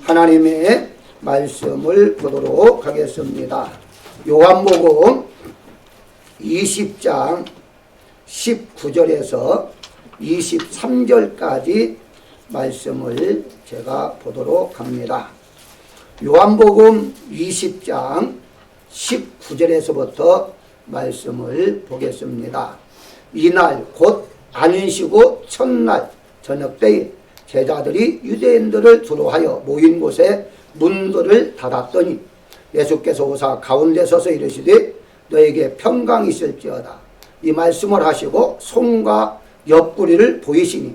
하나님의 말씀을 보도록 하겠습니다. 요한복음 20장 19절에서 23절까지 말씀을 제가 보도록 합니다. 요한복음 20장 19절에서부터 말씀을 보겠습니다. 이날 곧 안식후 첫날 저녁때에 제자들이 유대인들을 두루하여 모인 곳에 문들을 닫았더니 예수께서 오사 가운데 서서 이르시되 너에게 평강이 있을지어다. 이 말씀을 하시고 손과 옆구리를 보이시니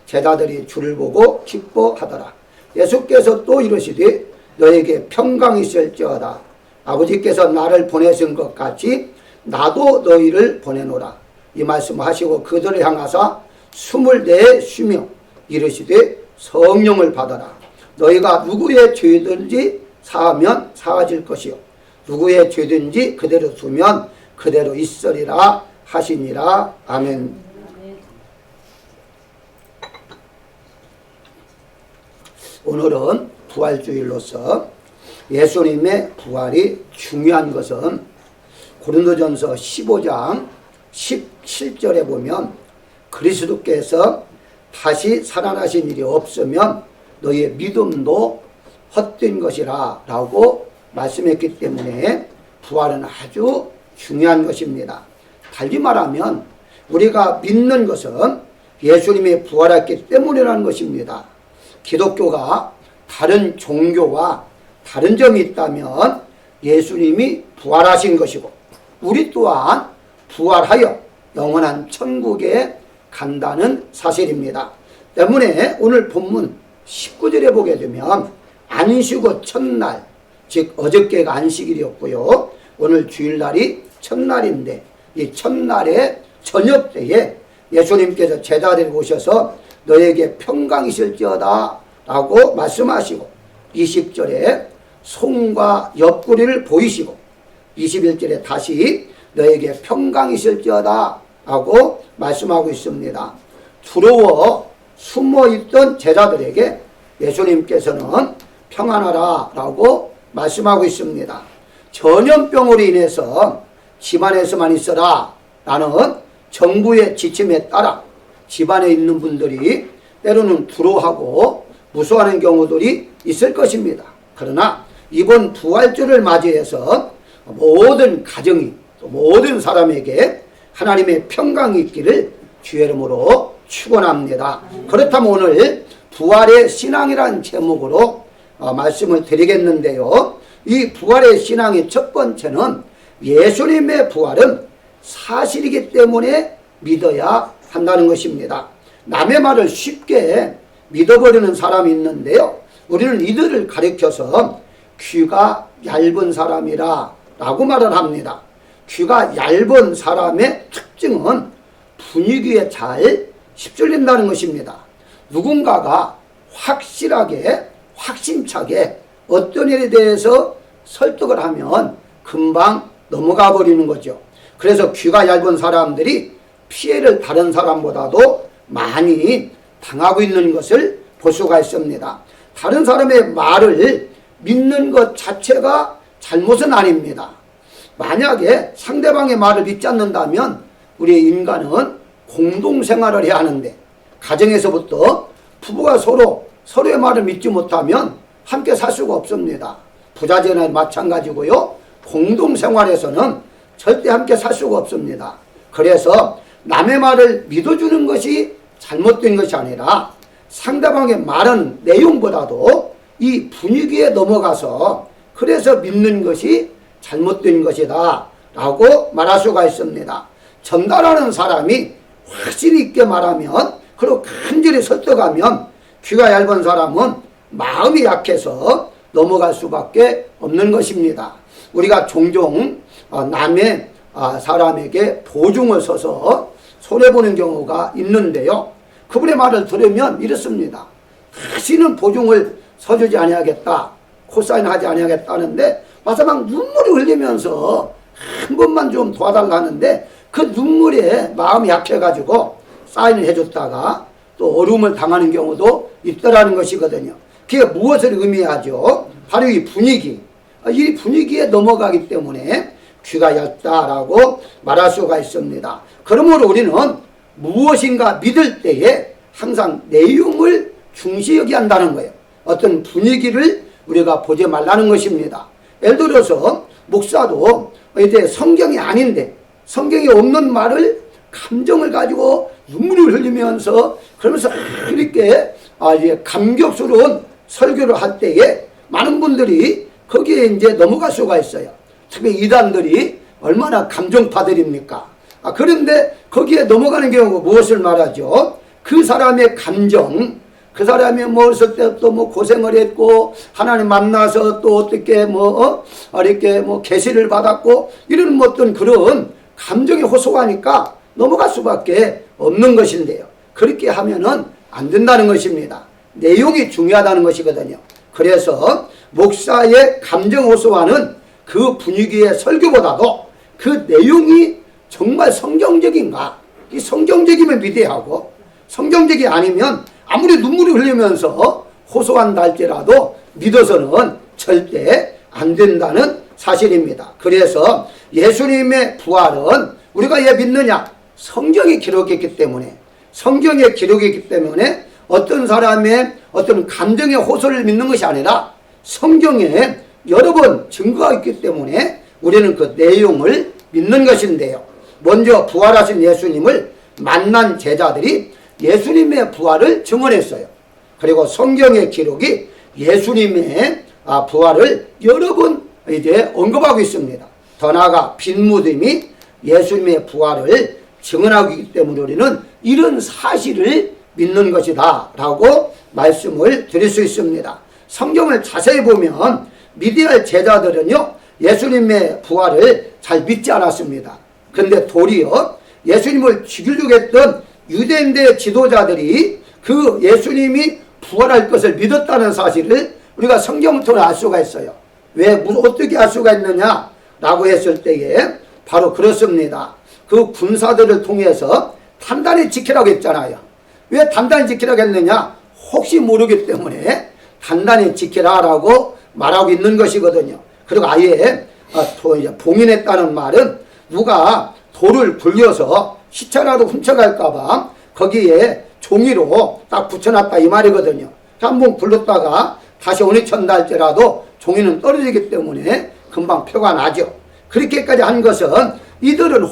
제자들이 주를 보고 기뻐하더라. 예수께서 또 이르시되 너에게 평강이 있을지어다. 아버지께서 나를 보내신 것 같이 나도 너희를 보내노라. 이 말씀을 하시고 그들을 향하사 24 쉬며 이르시되 성령을 받아라. 너희가 누구의 죄든지 사하면 사하질 것이요 누구의 죄든지 그대로 두면 그대로 있으리라 하시니라. 아멘. 오늘은 부활주일로서 예수님의 부활이 중요한 것은 고린도전서 15장 17절에 보면 그리스도께서 다시 살아나신 일이 없으면 너희의 믿음도 헛된 것이라 라고 말씀했기 때문에 부활은 아주 중요한 것입니다. 달리 말하면 우리가 믿는 것은 예수님이 부활했기 때문이라는 것입니다. 기독교가 다른 종교와 다른 점이 있다면 예수님이 부활하신 것이고 우리 또한 부활하여 영원한 천국에 간다는 사실입니다. 때문에 오늘 본문 19절에 보게 되면 안식후 첫날, 즉 어저께가 안식일이었고요. 오늘 주일날이 첫날인데 이 첫날의 저녁 때에 예수님께서 제자들이 오셔서 너에게 평강이 있을지어다 라고 말씀하시고 20절에 손과 옆구리를 보이시고 21절에 다시 너에게 평강이 있을지어다 라고 말씀하고 있습니다. 두려워 숨어있던 제자들에게 예수님께서는 평안하라 라고 말씀하고 있습니다. 전염병으로 인해서 집안에서만 있어라 라는 정부의 지침에 따라 집안에 있는 분들이 때로는 두려워하고 무서워하는 경우들이 있을 것입니다. 그러나 이번 부활주를 맞이해서 모든 가정이 또 모든 사람에게 하나님의 평강이 있기를 주의 이름으로 축원합니다. 그렇다면 오늘 부활의 신앙이라는 제목으로 말씀을 드리겠는데요. 이 부활의 신앙의 첫 번째는 예수님의 부활은 사실이기 때문에 믿어야 한다는 것입니다. 남의 말을 쉽게 믿어버리는 사람이 있는데요. 우리는 이들을 가리켜서 귀가 얇은 사람이라 라고 말을 합니다. 귀가 얇은 사람의 특징은 분위기에 잘 휩쓸린다는 것입니다. 누군가가 확실하게 확신차게 어떤 일에 대해서 설득을 하면 금방 넘어가 버리는 거죠. 그래서 귀가 얇은 사람들이 피해를 다른 사람보다도 많이 당하고 있는 것을 볼 수가 있습니다. 다른 사람의 말을 믿는 것 자체가 잘못은 아닙니다. 만약에 상대방의 말을 믿지 않는다면 우리 인간은 공동생활을 해야 하는데 가정에서부터 부부가 서로의 말을 믿지 못하면 함께 살 수가 없습니다. 부자재나 마찬가지고요. 공동생활에서는 절대 함께 살 수가 없습니다. 그래서 남의 말을 믿어주는 것이 잘못된 것이 아니라 상대방의 말은 내용보다도 이 분위기에 넘어가서 그래서 믿는 것이 잘못된 것이다 라고 말할 수가 있습니다. 전달하는 사람이 확신 있게 말하면 그리고 간절히 설득하면 귀가 얇은 사람은 마음이 약해서 넘어갈 수밖에 없는 것입니다. 우리가 종종 남의 사람에게 보증을 서서 손해보는 경우가 있는데요. 그분의 말을 들으면 이렇습니다. 다시는 보증을 서주지 아니하겠다, 코사인하지 아니하겠다는데 와서 막 눈물이 흘리면서 한 번만 좀 도와달라 하는데 그 눈물에 마음이 약해가지고 사인을 해줬다가 또 어려움을 당하는 경우도 있더라는 것이거든요. 그게 무엇을 의미하죠? 바로 이 분위기. 이 분위기에 넘어가기 때문에 귀가 얇다라고 말할 수가 있습니다. 그러므로 우리는 무엇인가 믿을 때에 항상 내용을 중시 여겨야 한다는 거예요. 어떤 분위기를 우리가 보지 말라는 것입니다. 예를 들어서 목사도 이제 성경이 아닌데 성경이 없는 말을 감정을 가지고 눈물을 흘리면서 그러면서 이렇게 이제 감격스러운 설교를 할 때에 많은 분들이 거기에 이제 넘어갈 수가 있어요. 특히 이단들이 얼마나 감정파들입니까? 그런데 거기에 넘어가는 경우가 무엇을 말하죠? 그 사람의 감정, 그 사람이 뭐 어렸을 때부터 뭐 고생을 했고 하나님 만나서 또 어떻게 이렇게 계시를 받았고 이런 어떤 그런 감정이 호소하니까 넘어갈 수밖에 없는 것인데요. 그렇게 하면은 안 된다는 것입니다. 내용이 중요하다는 것이거든요. 그래서 목사의 감정 호소하는 그 분위기의 설교보다도 그 내용이 정말 성경적인가? 이 성경적이면 위대하고 성경적이 아니면 아무리 눈물이 흘리면서 호소한다 할지라도 믿어서는 절대 안 된다는 사실입니다. 그래서 예수님의 부활은 우리가 왜 믿느냐? 성경이 기록했기 때문에 성경에 기록했기 때문에 어떤 사람의 어떤 감정의 호소를 믿는 것이 아니라 성경에 여러 번 증거가 있기 때문에 우리는 그 내용을 믿는 것인데요. 먼저 부활하신 예수님을 만난 제자들이 예수님의 부활을 증언했어요. 그리고 성경의 기록이 예수님의 부활을 여러 번 이제 언급하고 있습니다. 더 나아가 빈 무덤이 예수님의 부활을 증언하고 있기 때문에 우리는 이런 사실을 믿는 것이다 라고 말씀을 드릴 수 있습니다. 성경을 자세히 보면 믿어야 할 제자들은요 예수님의 부활을 잘 믿지 않았습니다. 그런데 도리어 예수님을 죽이려고 했던 유대인의 지도자들이 그 예수님이 부활할 것을 믿었다는 사실을 우리가 성경을 통해 알 수가 있어요. 왜 어떻게 알 수가 있느냐 라고 했을 때에 바로 그렇습니다. 그 군사들을 통해서 단단히 지키라고 했잖아요. 왜 단단히 지키라고 했느냐? 혹시 모르기 때문에 단단히 지키라 라고 말하고 있는 것이거든요. 그리고 아예 봉인했다는 말은 누가 돌을 굴려서 시체라도 훔쳐갈까봐 거기에 종이로 딱 붙여놨다 이 말이거든요. 한번 굴렀다가 다시 오니천다 할지라도 종이는 떨어지기 때문에 금방 표가 나죠. 그렇게까지 한 것은 이들은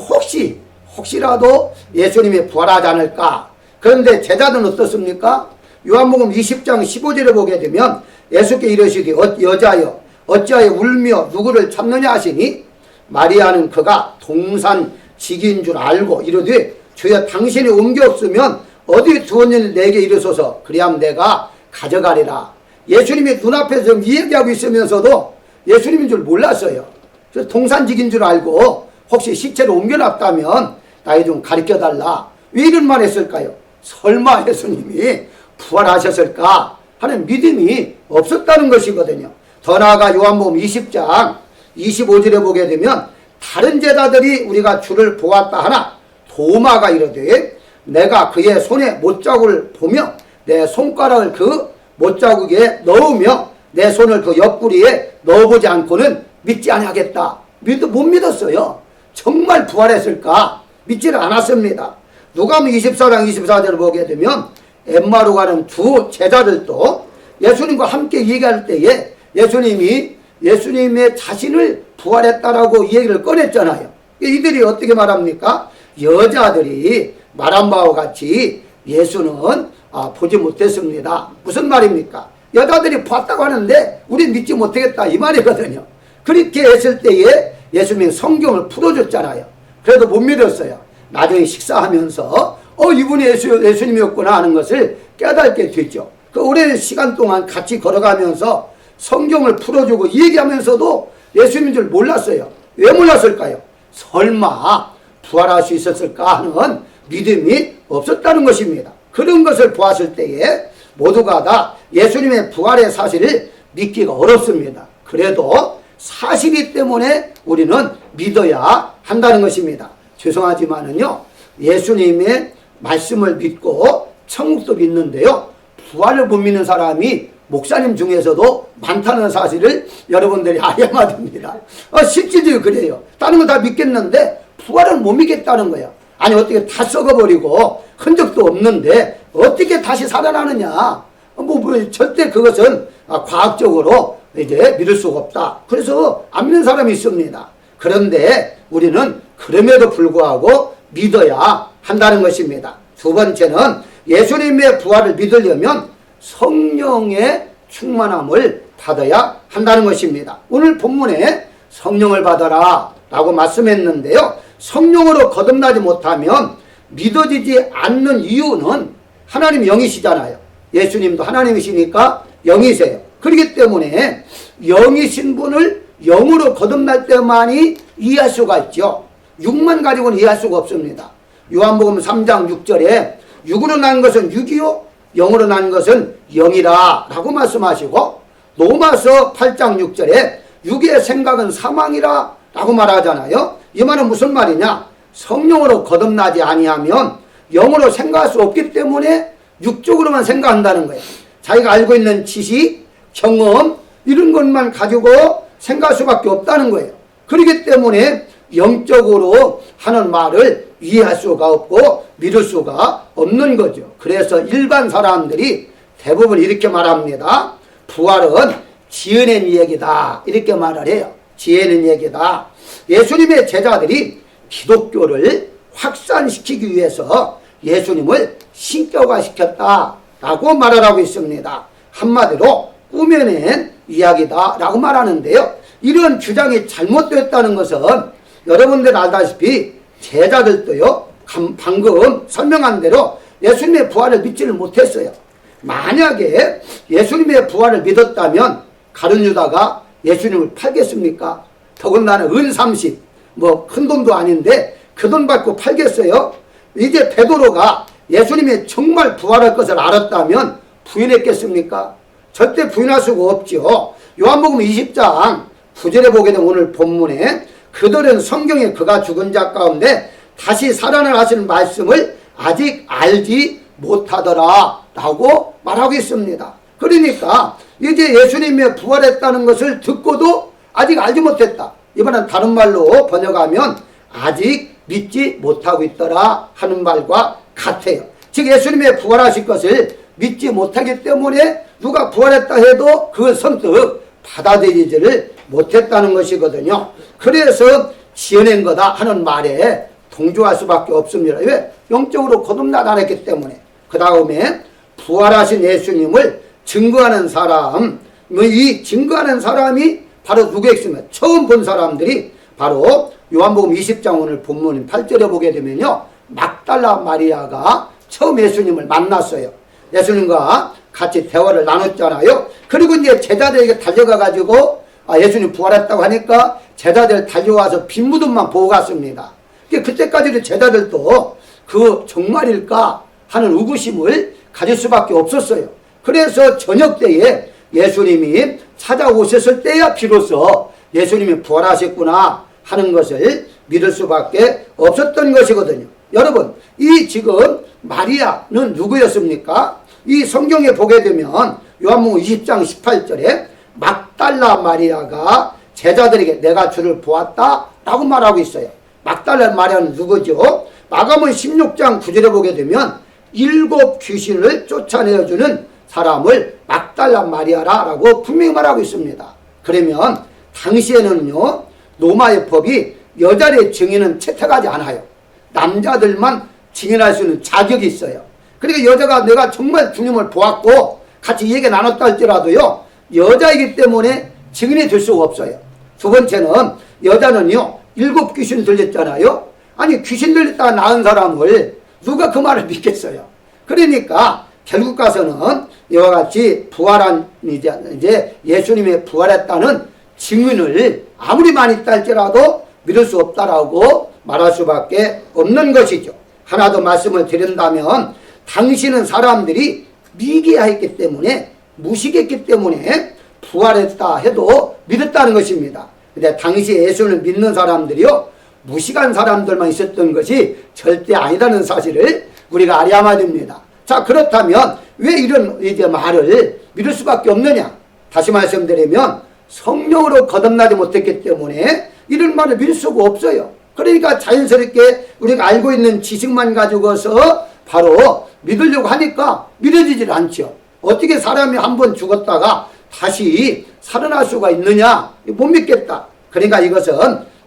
혹시라도 예수님이 부활하지 않을까. 그런데 제자들은 어떻습니까? 요한복음 20장 15절에 보게 되면 예수께 이르시기 여자여 어찌하여 울며 누구를 찾느냐 하시니 마리아는 그가 동산직인 줄 알고 이르되 주여 당신이 옮겼으면 어디 두었느냐 내게 이르소서 그리하면 내가 가져가리라. 예수님이 눈앞에서 이야기하고 있으면서도 예수님인 줄 몰랐어요. 그래서 동산직인 줄 알고 혹시 시체를 옮겨놨다면 나에 좀 가르쳐달라. 왜 이런 말 했을까요? 설마 예수님이 부활하셨을까 하는 믿음이 없었다는 것이거든요. 더 나아가 요한복음 20장 25절에 보게 되면 다른 제자들이 우리가 주를 보았다 하나 도마가 이르되 내가 그의 손에 못자국을 보며 내 손가락을 그 못자국에 넣으며 내 손을 그 옆구리에 넣어보지 않고는 믿지 아니하겠다. 못 믿었어요. 정말 부활했을까? 믿지를 않았습니다. 누가복음 24장 24절을 보게 되면 엠마로 가는 두 제자들도 예수님과 함께 얘기할 때에 예수님의 자신을 부활했다라고 얘기를 꺼냈잖아요. 이들이 어떻게 말합니까? 여자들이 말한 바와 같이 예수는 보지 못했습니다. 무슨 말입니까? 여자들이 봤다고 하는데 우린 믿지 못하겠다 이 말이거든요. 그렇게 했을 때에 예수님이 성경을 풀어줬잖아요. 그래도 못 믿었어요. 나중에 식사하면서 이분이 예수님이었구나 하는 것을 깨닫게 됐죠. 그 오랜 시간 동안 같이 걸어가면서 성경을 풀어주고 얘기하면서도 예수님인 줄 몰랐어요. 왜 몰랐을까요? 설마 부활할 수 있었을까 하는 믿음이 없었다는 것입니다. 그런 것을 보았을 때에 모두가 다 예수님의 부활의 사실을 믿기가 어렵습니다. 그래도 사실이기 때문에 우리는 믿어야 한다는 것입니다. 죄송하지만은요, 예수님의 말씀을 믿고 천국도 믿는데요, 부활을 못 믿는 사람이 목사님 중에서도 많다는 사실을 여러분들이 알아야 됩니다. 실질적으로 그래요. 다른 거 다 믿겠는데 부활은 못 믿겠다는 거야. 아니 어떻게 다 썩어버리고 흔적도 없는데 어떻게 다시 살아나느냐. 절대 그것은 과학적으로 이제 믿을 수가 없다. 그래서 안 믿는 사람이 있습니다. 그런데 우리는 그럼에도 불구하고 믿어야 한다는 것입니다. 두 번째는 예수님의 부활을 믿으려면 성령의 충만함을 받아야 한다는 것입니다. 오늘 본문에 성령을 받아라 라고 말씀했는데요. 성령으로 거듭나지 못하면 믿어지지 않는 이유는 하나님 영이시잖아요. 예수님도 하나님이시니까 영이세요. 그렇기 때문에 영이신 분을 영으로 거듭날 때만이 이해할 수가 있죠. 육만 가지고는 이해할 수가 없습니다. 요한복음 3장 6절에 육으로 난 것은 육이요 영으로 난 것은 영이라 라고 말씀하시고, 로마서 8장 6절에 육의 생각은 사망이라 라고 말하잖아요. 이 말은 무슨 말이냐? 성령으로 거듭나지 아니하면 영으로 생각할 수 없기 때문에 육적으로만 생각한다는 거예요. 자기가 알고 있는 지식, 경험 이런 것만 가지고 생각할 수밖에 없다는 거예요. 그렇기 때문에 영적으로 하는 말을 이해할 수가 없고 믿을 수가 없는 거죠. 그래서 일반 사람들이 대부분 이렇게 말합니다. 부활은 지어낸 얘기다 이렇게 말을 해요. 지어낸 얘기다. 예수님의 제자들이 기독교를 확산시키기 위해서 예수님을 신격화시켰다라고 말을 하고 있습니다. 한마디로 꾸며낸 이야기다라고 말하는데요. 이런 주장이 잘못됐다는 것은 여러분들 알다시피 제자들도요, 방금 설명한 대로 예수님의 부활을 믿지를 못했어요. 만약에 예수님의 부활을 믿었다면 가룟 유다가 예수님을 팔겠습니까? 더군다나 은 30, 큰 돈도 아닌데 그 돈 받고 팔겠어요? 이제 베드로가 예수님이 정말 부활할 것을 알았다면 부인했겠습니까? 절대 부인할 수가 없죠. 요한복음 20장 9절에 보게 되면 오늘 본문에 그들은 성경에 그가 죽은 자 가운데 다시 살아날 하시는 말씀을 아직 알지 못하더라 라고 말하고 있습니다. 그러니까 이제 예수님이 부활했다는 것을 듣고도 아직 알지 못했다. 이번엔 다른 말로 번역하면 아직 믿지 못하고 있더라 하는 말과 같아요. 즉 예수님의 부활하실 것을 믿지 못하기 때문에 누가 부활했다 해도 그걸 선뜻 받아들이지를 못했다는 것이거든요. 그래서 지어낸 거다 하는 말에 동조할 수밖에 없습니다. 왜? 영적으로 거듭나지 않았기 때문에. 그 다음에 부활하신 예수님을 증거하는 사람, 이 증거하는 사람이 바로 누구겠습니까? 처음 본 사람들이 바로 요한복음 20장 오늘 본문 8절에 보게 되면요, 막달라 마리아가 처음 예수님을 만났어요. 예수님과 같이 대화를 나눴잖아요. 그리고 이제 제자들에게 달려가 가지고 예수님 부활했다고 하니까 제자들 달려와서 빈 무덤만 보고 갔습니다. 그때까지도 제자들도 그 정말일까 하는 의구심을 가질 수밖에 없었어요. 그래서 저녁 때에 예수님이 찾아오셨을 때야 비로소 예수님이 부활하셨구나 하는 것을 믿을 수밖에 없었던 것이거든요. 여러분, 이 지금 마리아는 누구였습니까? 이 성경에 보게 되면 요한복음 20장 18절에 막달라 마리아가 제자들에게 내가 주를 보았다 라고 말하고 있어요. 막달라 마리아는 누구죠? 마가복음 16장 9절에 보게 되면 7 귀신을 쫓아내어주는 사람을 막달라 마리아라 라고 분명히 말하고 있습니다. 그러면 당시에는요, 로마의 법이 여자의 증인은 채택하지 않아요. 남자들만 증인할 수 있는 자격이 있어요. 그러니까 여자가 내가 정말 주님을 보았고 같이 얘기 나눴다 할지라도요, 여자이기 때문에 증인이 될 수가 없어요. 두 번째는 여자는요, 7 귀신 들렸잖아요. 아니 귀신 들렸다가 나은 사람을 누가 그 말을 믿겠어요. 그러니까 결국 가서는 이와 같이 부활한 이제 예수님이 부활했다는 증인을 아무리 많이 있다 할지라도 믿을 수 없다라고 말할 수밖에 없는 것이죠. 하나 더 말씀을 드린다면 당시는 사람들이 미개하였기 때문에 무식했기 때문에 부활했다 해도 믿었다는 것입니다. 근데 당시 예수를 믿는 사람들이요, 무식한 사람들만 있었던 것이 절대 아니라는 사실을 우리가 알아야만 됩니다. 자, 그렇다면 왜 이런 이제 말을 믿을 수밖에 없느냐? 다시 말씀드리면 성령으로 거듭나지 못했기 때문에 이런 말을 믿을 수가 없어요. 그러니까 자연스럽게 우리가 알고 있는 지식만 가지고서 바로 믿으려고 하니까 믿어지질 않죠. 어떻게 사람이 한번 죽었다가 다시 살아날 수가 있느냐? 못 믿겠다. 그러니까 이것은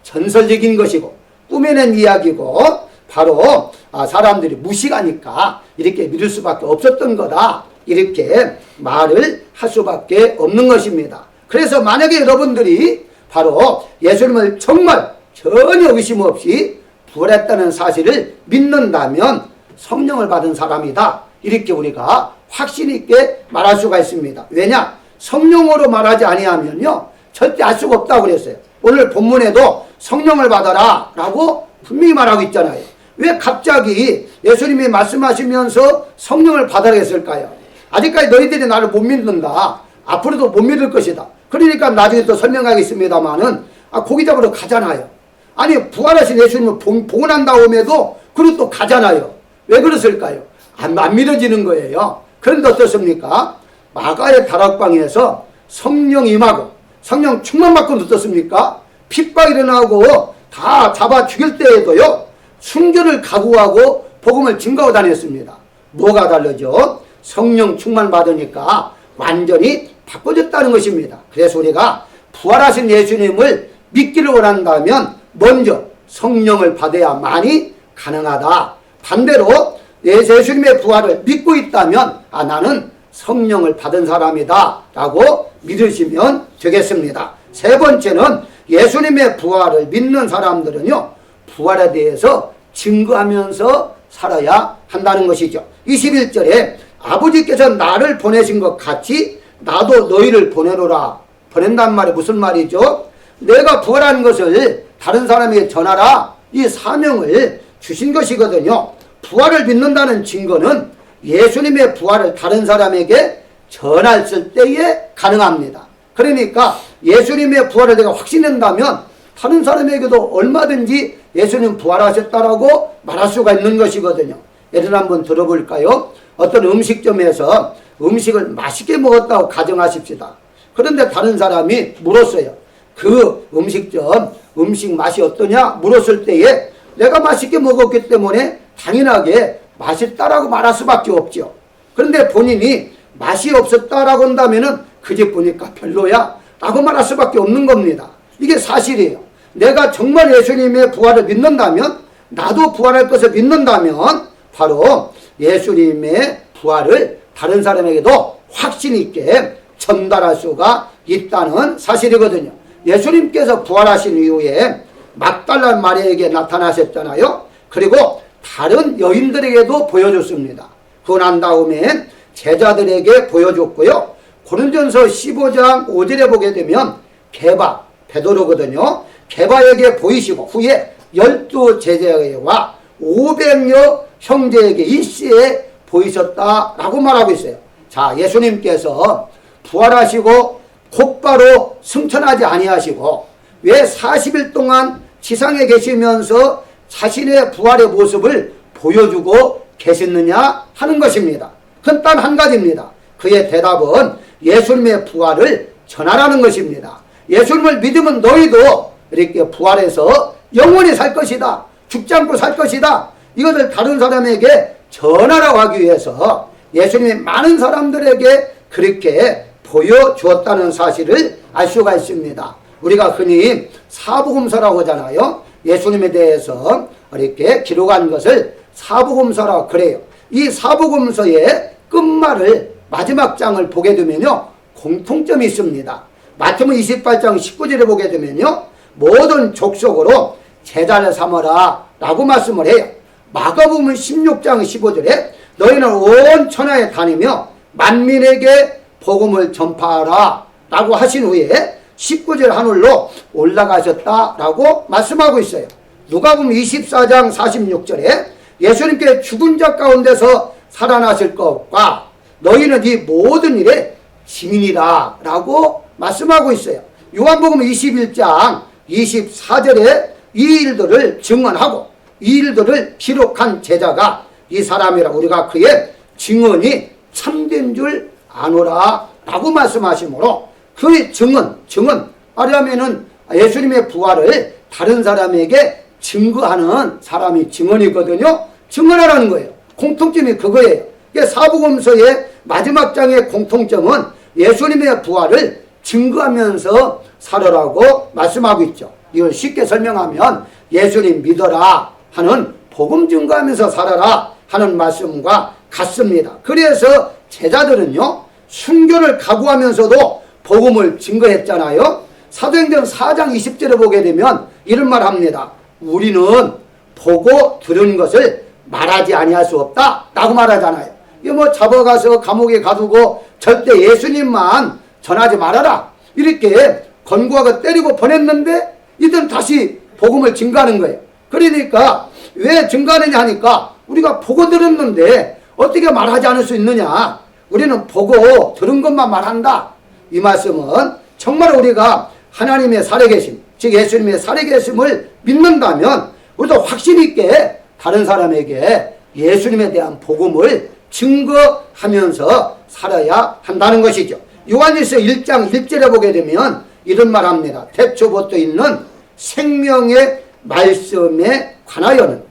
전설적인 것이고 꾸며낸 이야기고 바로 사람들이 무식하니까 이렇게 믿을 수밖에 없었던 거다. 이렇게 말을 할 수밖에 없는 것입니다. 그래서 만약에 여러분들이 바로 예수님을 정말 전혀 의심 없이 부활했다는 사실을 믿는다면 성령을 받은 사람이다. 이렇게 우리가 확신 있게 말할 수가 있습니다. 왜냐? 성령으로 말하지 아니하면요 절대 알 수가 없다고 그랬어요. 오늘 본문에도 성령을 받아라 라고 분명히 말하고 있잖아요. 왜 갑자기 예수님이 말씀하시면서 성령을 받아라 했을까요? 아직까지 너희들이 나를 못 믿는다. 앞으로도 못 믿을 것이다. 그러니까 나중에 또 설명하겠습니다만은 고기 잡으러 가잖아요. 아니 부활하신 예수님을 보고 난 다음에도 그리고 또 가잖아요. 왜 그랬을까요? 안 믿어지는 거예요. 그런데 어떻습니까? 마가의 다락방에서 성령 임하고 성령 충만받고 어떻습니까? 핍박 일어나고 다 잡아 죽일 때에도요 순교를 각오하고 복음을 증거하고 다녔습니다. 뭐가 다르죠? 성령 충만 받으니까 완전히 바꿔졌다는 것입니다. 그래서 우리가 부활하신 예수님을 믿기를 원한다면 먼저 성령을 받아야만이 가능하다. 반대로 예수님의 부활을 믿고 있다면 나는 성령을 받은 사람이다 라고 믿으시면 되겠습니다. 세 번째는 예수님의 부활을 믿는 사람들은요 부활에 대해서 증거하면서 살아야 한다는 것이죠. 21절에 아버지께서 나를 보내신 것 같이 나도 너희를 보내노라. 보낸단 말이 무슨 말이죠? 내가 부활한 것을 다른 사람에게 전하라. 이 사명을 주신 것이거든요. 부활을 믿는다는 증거는 예수님의 부활을 다른 사람에게 전했을 때에 가능합니다. 그러니까 예수님의 부활을 내가 확신한다면 다른 사람에게도 얼마든지 예수님 부활하셨다라고 말할 수가 있는 것이거든요. 예를 한번 들어볼까요? 어떤 음식점에서 음식을 맛있게 먹었다고 가정하십시다. 그런데 다른 사람이 물었어요. 그 음식점 음식 맛이 어떠냐 물었을 때에 내가 맛있게 먹었기 때문에 당연하게 맛있다라고 말할 수밖에 없죠. 그런데 본인이 맛이 없었다라고 한다면은 그 집 보니까 별로야 라고 말할 수밖에 없는 겁니다. 이게 사실이에요. 내가 정말 예수님의 부활을 믿는다면 나도 부활할 것을 믿는다면 바로 예수님의 부활을 다른 사람에게도 확신 있게 전달할 수가 있다는 사실이거든요. 예수님께서 부활하신 이후에 막달라 마리아에게 나타나셨잖아요. 그리고 다른 여인들에게도 보여줬습니다. 그러고 난 다음에 제자들에게 보여줬고요. 고린도전서 15장 5절에 보게 되면 게바, 베드로거든요. 게바에게 보이시고 후에 12 제자와 500여 형제에게 일시에 보이셨다라고 말하고 있어요. 자, 예수님께서 부활하시고 곧바로 승천하지 아니하시고 왜 40일 동안 지상에 계시면서 자신의 부활의 모습을 보여주고 계셨느냐 하는 것입니다. 그건 단 한 가지입니다. 그의 대답은 예수님의 부활을 전하라는 것입니다. 예수님을 믿으면 너희도 이렇게 부활해서 영원히 살 것이다. 죽지 않고 살 것이다. 이것을 다른 사람에게 전하라고 하기 위해서 예수님이 많은 사람들에게 그렇게 보여주었다는 사실을 알 수가 있습니다. 우리가 흔히 사복음서라고 하잖아요. 예수님에 대해서 이렇게 기록한 것을 사복음서라고 그래요. 이 사복음서의 끝말을 마지막 장을 보게 되면요 공통점이 있습니다. 마태복음 28장 19절에 보게 되면요 모든 족속으로 제자를 삼아라 라고 말씀을 해요. 마가복음 16장 15절에 너희는 온 천하에 다니며 만민에게 복음을 전파하라 라고 하신 후에 19절 하늘로 올라가셨다라고 말씀하고 있어요. 누가복음 24장 46절에 예수님께 죽은 자 가운데서 살아나실 것과 너희는 이 모든 일의 증인이라 라고 말씀하고 있어요. 요한복음 21장 24절에 이 일들을 증언하고 이 일들을 기록한 제자가 이 사람이라 우리가 그의 증언이 참된 줄 아노라 라고 말씀하시므로 그 증언 말하면은 예수님의 부활을 다른 사람에게 증거하는 사람이 증언이거든요. 증언하라는 거예요. 공통점이 그거예요. 사복음서의 마지막 장의 공통점은 예수님의 부활을 증거하면서 살아라고 말씀하고 있죠. 이걸 쉽게 설명하면 예수님 믿어라 하는 복음 증거하면서 살아라 하는 말씀과 같습니다. 그래서 제자들은요, 순교를 각오하면서도 복음을 증거했잖아요. 사도행전 4장 20절에 보게 되면 이런 말 합니다. 우리는 보고 들은 것을 말하지 아니할 수 없다 라고 말하잖아요. 이거 뭐 잡아가서 감옥에 가두고 절대 예수님만 전하지 말아라 이렇게 권고하고 때리고 보냈는데 이들은 다시 복음을 증거하는 거예요. 그러니까 왜 증거하느냐 하니까 우리가 보고 들었는데 어떻게 말하지 않을 수 있느냐. 우리는 보고 들은 것만 말한다. 이 말씀은 정말 우리가 하나님의 살아계심, 즉 예수님의 살아계심을 믿는다면 우리도 확신 있게 다른 사람에게 예수님에 대한 복음을 증거하면서 살아야 한다는 것이죠. 요한일서 1장 1절에 보게 되면 이런 말 합니다. 태초부터 있는 생명의 말씀에 관하여는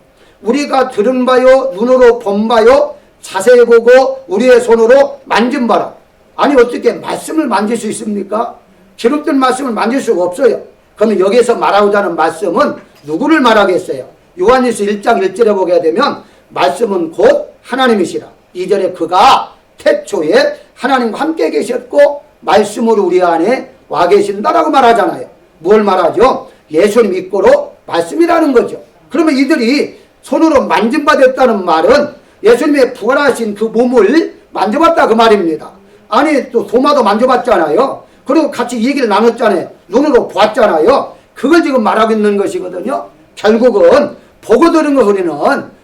우리가 들은 바요 눈으로 본 바요 자세히 보고 우리의 손으로 만진 바라. 아니 어떻게 말씀을 만질 수 있습니까? 기록된 말씀을 만질 수가 없어요. 그러면 여기서 말하고자 하는 말씀은 누구를 말하겠어요? 요한일서 1장 1절에 보게 되면 말씀은 곧 하나님이시라. 2절에 그가 태초에 하나님과 함께 계셨고 말씀으로 우리 안에 와 계신다라고 말하잖아요. 뭘 말하죠? 예수님 믿고로 말씀이라는 거죠. 그러면 이들이 손으로 만진받았다는 말은 예수님의 부활하신 그 몸을 만져봤다 그 말입니다. 아니 또 도마도 만져봤잖아요. 그리고 같이 얘기를 나눴잖아요. 눈으로 보았잖아요. 그걸 지금 말하고 있는 것이거든요. 결국은 보고 들은 거 우리는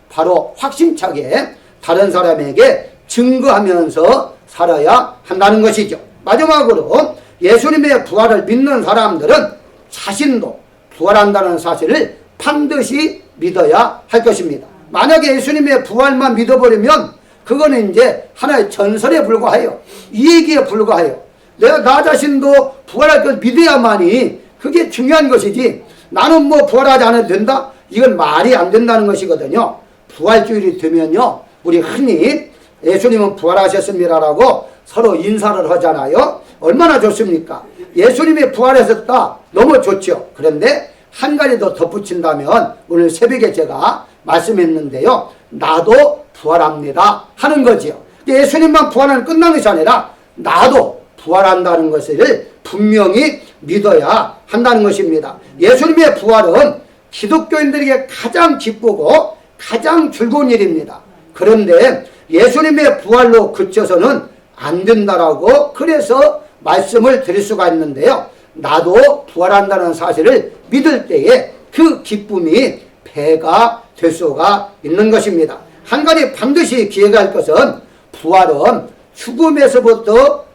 바로 확신차게 다른 사람에게 증거하면서 살아야 한다는 것이죠. 마지막으로 예수님의 부활을 믿는 사람들은 자신도 부활한다는 사실을 반드시 믿어야 할 것입니다. 만약에 예수님의 부활만 믿어버리면 그거는 이제 하나의 전설에 불과해요. 이 얘기에 불과해요. 내가 나 자신도 부활할 걸 믿어야만이 그게 중요한 것이지 나는 뭐 부활하지 않아도 된다? 이건 말이 안 된다는 것이거든요. 부활주일이 되면요 우리 흔히 예수님은 부활하셨습니다라고 서로 인사를 하잖아요. 얼마나 좋습니까? 예수님이 부활하셨다 너무 좋죠. 그런데 한 가지 더 덧붙인다면 오늘 새벽에 제가 말씀했는데요. 나도 부활합니다 하는 거지요. 예수님만 부활하면 끝나는 것이 아니라 나도 부활한다는 것을 분명히 믿어야 한다는 것입니다. 예수님의 부활은 기독교인들에게 가장 기쁘고 가장 즐거운 일입니다. 그런데 예수님의 부활로 그쳐서는 안 된다라고 그래서 말씀을 드릴 수가 있는데요. 나도 부활한다는 사실을 믿을 때에 그 기쁨이 배가 될 수가 있는 것입니다. 한 가지 반드시 기억할 것은 부활은 죽음에서부터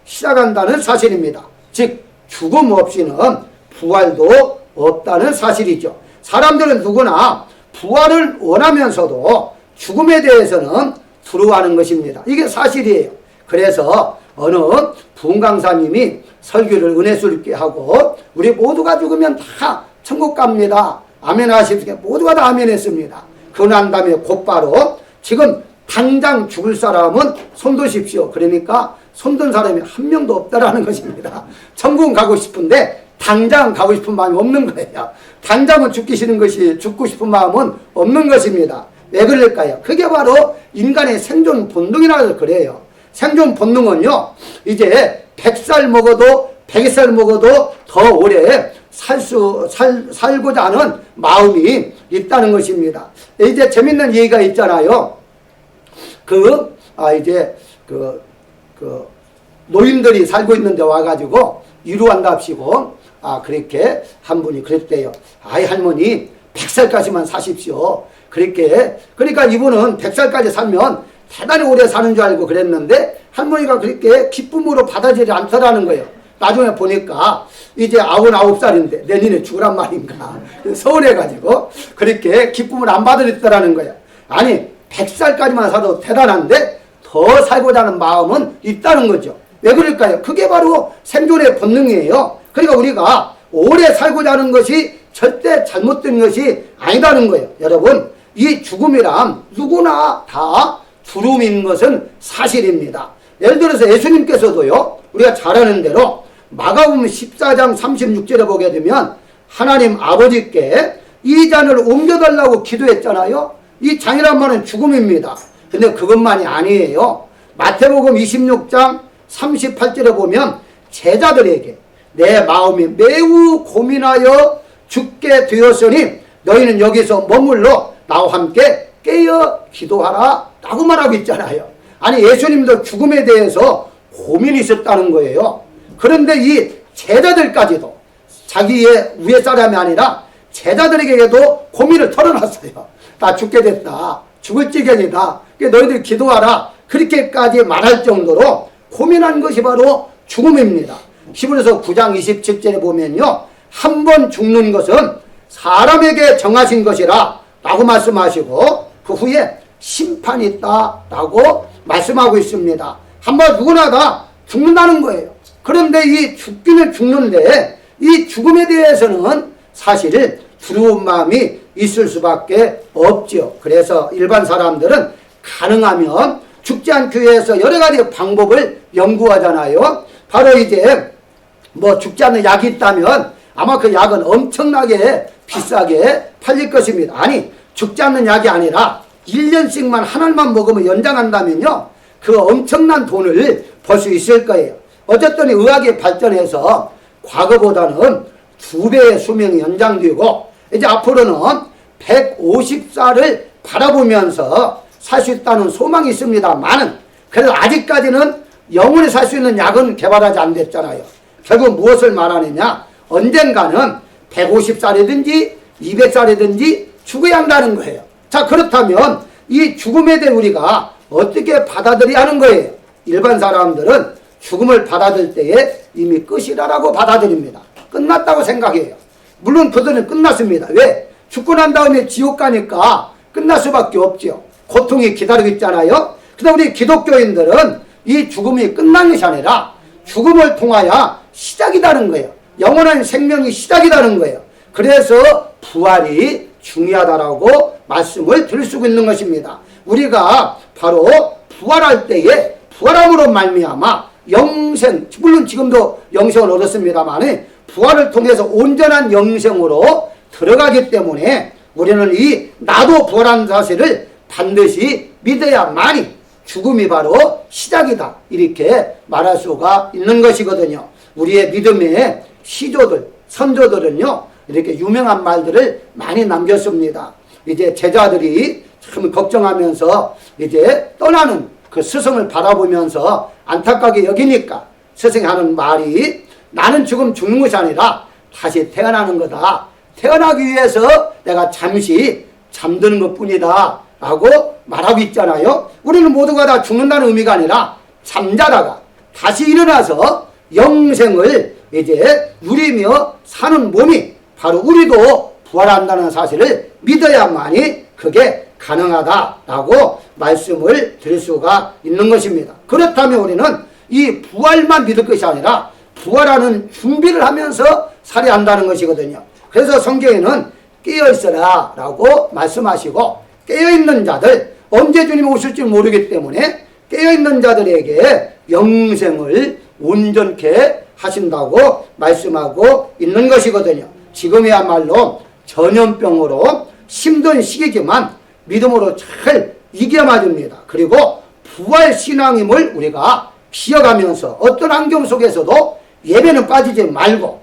시작한다는 사실입니다. 즉 죽음 없이는 부활도 없다는 사실이죠. 사람들은 누구나 부활을 원하면서도 죽음에 대해서는 두려워하는 것입니다. 이게 사실이에요. 그래서 어느 부흥 강사님이 설교를 은혜스럽게 하고 우리 모두가 죽으면 다 천국 갑니다. 아멘 하십시오. 모두가 다 아멘 했습니다. 그러고 난 다음에 곧바로 지금 당장 죽을 사람은 손드십시오. 그러니까 손든 사람이 한 명도 없다라는 것입니다. 천국은 가고 싶은데 당장 가고 싶은 마음이 없는 거예요. 당장은 죽고 싶은 마음은 없는 것입니다. 왜 그럴까요? 그게 바로 인간의 생존 본능이라서 그래요. 생존 본능은요, 이제 100살 먹어도 100살 먹어도 더 오래 살고자 하는 마음이 있다는 것입니다. 이제 재밌는 얘기가 있잖아요. 노인들이 살고 있는데 와가지고 위로한답시고 그렇게 한 분이 그랬대요. 아이 할머니 100살까지만 사십시오. 그러니까 이분은 100살까지 살면 대단히 오래 사는 줄 알고 그랬는데 할머니가 그렇게 기쁨으로 받아들이지 않더라는 거예요. 나중에 보니까 이제 99살인데 내년에 죽으란 말인가 서운해가지고 그렇게 기쁨을 안 받아들였더라는 거예요. 아니 100살까지만 살아도 대단한데 더 살고자 하는 마음은 있다는 거죠. 왜 그럴까요? 그게 바로 생존의 본능이에요. 그러니까 우리가 오래 살고자 하는 것이 절대 잘못된 것이 아니라는 거예요. 여러분, 이 죽음이란 누구나 다 두려움인 것은 사실입니다. 예를 들어서 예수님께서도요, 우리가 잘 아는 대로 마가복음 14장 36절에 보게 되면 하나님 아버지께 이 잔을 옮겨달라고 기도했잖아요. 이 잔이란 말은 죽음입니다. 근데 그것만이 아니에요. 마태복음 26장 38절에 보면 제자들에게 내 마음이 매우 고민하여 죽게 되었으니 너희는 여기서 머물러 나와 함께 깨어 기도하라 라고 말하고 있잖아요. 아니, 예수님도 죽음에 대해서 고민이 있었다는 거예요. 그런데 이 제자들까지도 자기의 위에 사람이 아니라 제자들에게도 고민을 털어놨어요. 나 죽게 됐다. 죽을 지경이다. 너희들 기도하라. 그렇게까지 말할 정도로 고민한 것이 바로 죽음입니다. 히브리서 9장 27절에 보면요, 한 번 죽는 것은 사람에게 정하신 것이라 라고 말씀하시고 그 후에 심판이 있다 라고 말씀하고 있습니다. 한 번 누구나 다 죽는다는 거예요. 그런데 이 죽기는 죽는데 이 죽음에 대해서는 사실 두려운 마음이 있을 수밖에 없죠. 그래서 일반 사람들은 가능하면 죽지 않기 위해서 여러 가지 방법을 연구하잖아요. 바로 이제 뭐 죽지 않는 약이 있다면 아마 그 약은 엄청나게 비싸게 팔릴 것입니다. 아니, 죽지 않는 약이 아니라 1년씩만 하나만 먹으면 연장한다면요, 그 엄청난 돈을 벌 수 있을 거예요. 어쨌든 의학이 발전해서 과거보다는 2배의 수명이 연장되고 이제 앞으로는 150살을 바라보면서 살 수 있다는 소망이 있습니다만은, 그래도 아직까지는 영원히 살 수 있는 약은 개발하지 않았잖아요. 결국 무엇을 말하느냐, 언젠가는 150살이든지 200살이든지 죽어야 한다는 거예요. 자, 그렇다면 이 죽음에 대해 우리가 어떻게 받아들여야 하는 거예요? 일반 사람들은 죽음을 받아들일 때에 이미 끝이라고 받아들입니다. 끝났다고 생각해요. 물론 그들은 끝났습니다. 왜? 죽고 난 다음에 지옥 가니까 끝날 수밖에 없죠. 고통이 기다리고 있잖아요. 그런데 우리 기독교인들은 이 죽음이 끝난 것이 아니라 죽음을 통하여 시작이라는 거예요. 영원한 생명이 시작이라는 거예요. 그래서 부활이 중요하다라고 말씀을 드릴 수 있는 것입니다. 우리가 바로 부활할 때에 부활함으로 말미암아 영생, 물론 지금도 영생을 얻었습니다만 부활을 통해서 온전한 영생으로 들어가기 때문에 우리는 이 나도 부활한 사실을 반드시 믿어야만이 죽음이 바로 시작이다, 이렇게 말할 수가 있는 것이거든요. 우리의 믿음의 시조들, 선조들은요, 이렇게 유명한 말들을 많이 남겼습니다. 이제 제자들이 참 걱정하면서 이제 떠나는 그 스승을 바라보면서 안타깝게 여기니까 스승이 하는 말이, 나는 지금 죽는 것이 아니라 다시 태어나는 거다. 태어나기 위해서 내가 잠시 잠드는 것 뿐이다 라고 말하고 있잖아요. 우리는 모두가 다 죽는다는 의미가 아니라 잠자다가 다시 일어나서 영생을 이제 누리며 사는 몸이 바로 우리도 부활한다는 사실을 믿어야만이 그게 가능하다라고 말씀을 드릴 수가 있는 것입니다. 그렇다면 우리는 이 부활만 믿을 것이 아니라 부활하는 준비를 하면서 살아야 한다는 것이거든요. 그래서 성경에는 깨어있어라 라고 말씀하시고, 깨어있는 자들, 언제 주님이 오실지 모르기 때문에 깨어있는 자들에게 영생을 온전케 하신다고 말씀하고 있는 것이거든요. 지금이야말로 전염병으로 힘든 시기지만 믿음으로 잘 이겨야 됩니다. 그리고 부활신앙임을 우리가 기억하면서 어떤 환경 속에서도 예배는 빠지지 말고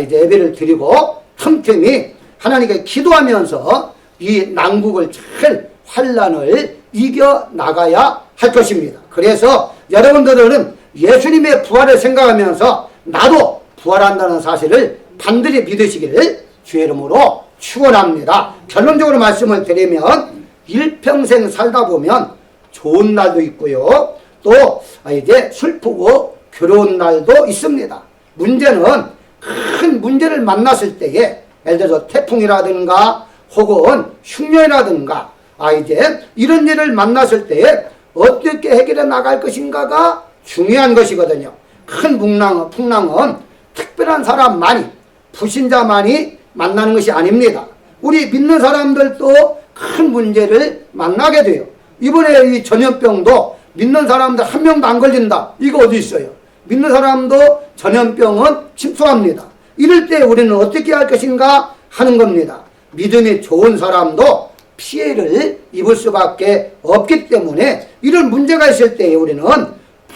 이제 예배를 드리고 틈틈이 하나님께 기도하면서 이 난국을 잘 환난을 이겨나가야 할 것입니다. 그래서 여러분들은 예수님의 부활을 생각하면서 나도 부활한다는 사실을 반드시 믿으시기를 주의 이름으로 축원합니다. 결론적으로 말씀을 드리면 일평생 살다 보면 좋은 날도 있고요, 또 이제 슬프고 괴로운 날도 있습니다. 문제는 큰 문제를 만났을 때에, 예를 들어서 태풍이라든가 혹은 흉년이라든가 이제 이런 일을 만났을 때에 어떻게 해결해 나갈 것인가가 중요한 것이거든요. 큰 풍랑은 특별한 사람만이, 불신자만이 만나는 것이 아닙니다. 우리 믿는 사람들도 큰 문제를 만나게 돼요. 이번에 이 전염병도 믿는 사람들 한 명도 안 걸린다, 이거 어디 있어요? 믿는 사람도 전염병은 침투합니다. 이럴 때 우리는 어떻게 할 것인가 하는 겁니다. 믿음이 좋은 사람도 피해를 입을 수밖에 없기 때문에 이런 문제가 있을 때 우리는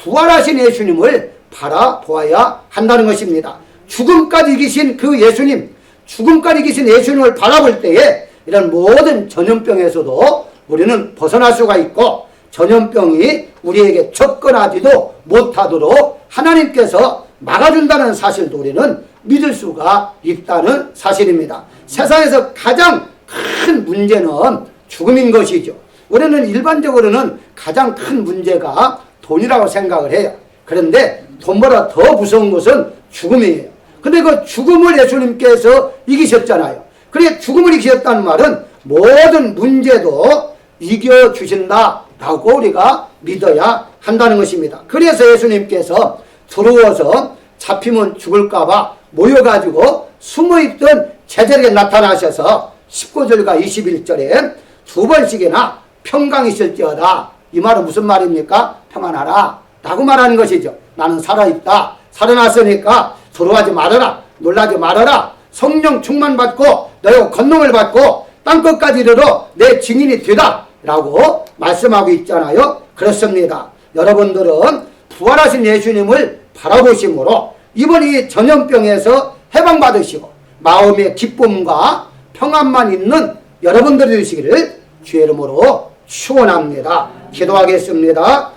부활하신 예수님을 바라보아야 한다는 것입니다. 죽음까지 이기신 그 예수님, 죽음까지 이기신 예수님을 바라볼 때에 이런 모든 전염병에서도 우리는 벗어날 수가 있고, 전염병이 우리에게 접근하지도 못하도록 하나님께서 막아준다는 사실도 우리는 믿을 수가 있다는 사실입니다. 세상에서 가장 큰 문제는 죽음인 것이죠. 우리는 일반적으로는 가장 큰 문제가 돈이라고 생각을 해요. 그런데 돈보다 더 무서운 것은 죽음이에요. 근데 그 죽음을 예수님께서 이기셨잖아요. 그래, 죽음을 이기셨다는 말은 모든 문제도 이겨주신다라고 우리가 믿어야 한다는 것입니다. 그래서 예수님께서 두려워서 잡히면 죽을까봐 모여가지고 숨어있던 제자에게 나타나셔서 19절과 21절에 두 번씩이나 평강이 있을지어다. 이 말은 무슨 말입니까? 평안하라 라고 말하는 것이죠. 나는 살아있다, 살아났으니까 두려워하지 말아라, 놀라지 말아라, 성령 충만받고 너희가 권능을 받고 땅끝까지 이르러 내 증인이 되다 라고 말씀하고 있잖아요. 그렇습니다. 여러분들은 부활하신 예수님을 바라보심으로 이번 이 전염병에서 해방받으시고 마음의 기쁨과 평안만 있는 여러분들이 되시기를 주의 이름으로 축원합니다. 기도하겠습니다.